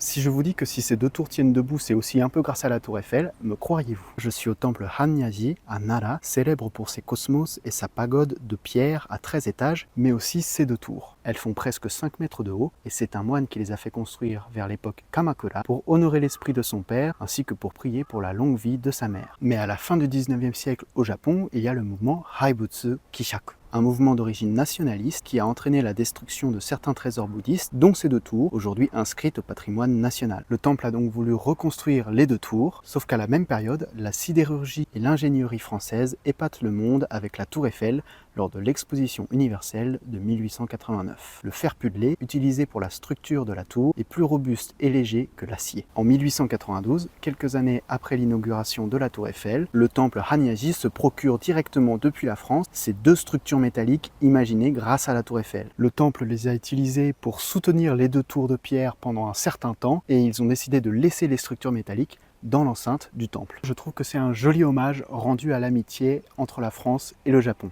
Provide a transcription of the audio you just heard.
Si je vous dis que si ces deux tours tiennent debout, c'est aussi un peu grâce à la tour Eiffel, me croiriez-vous? Je suis au temple Hanyaji à Nara, célèbre pour ses cosmos et sa pagode de pierre à 13 étages, mais aussi ses deux tours. Elles font presque 5 mètres de haut et c'est un moine qui les a fait construire vers l'époque Kamakura pour honorer l'esprit de son père ainsi que pour prier pour la longue vie de sa mère. Mais à la fin du 19e siècle au Japon, il y a le mouvement Haibutsu Kishaku, un mouvement d'origine nationaliste qui a entraîné la destruction de certains trésors bouddhistes, dont ces deux tours, aujourd'hui inscrites au patrimoine national. Le temple a donc voulu reconstruire les deux tours, sauf qu'à la même période, la sidérurgie et l'ingénierie française épatent le monde avec la tour Eiffel lors de l'exposition universelle de 1889. Le fer puddlé, utilisé pour la structure de la tour, est plus robuste et léger que l'acier. En 1892, quelques années après l'inauguration de la tour Eiffel, le temple Hanyaji se procure directement depuis la France ces deux structures métalliques imaginées grâce à la tour Eiffel. Le temple les a utilisées pour soutenir les deux tours de pierre pendant un certain temps et ils ont décidé de laisser les structures métalliques dans l'enceinte du temple. Je trouve que c'est un joli hommage rendu à l'amitié entre la France et le Japon.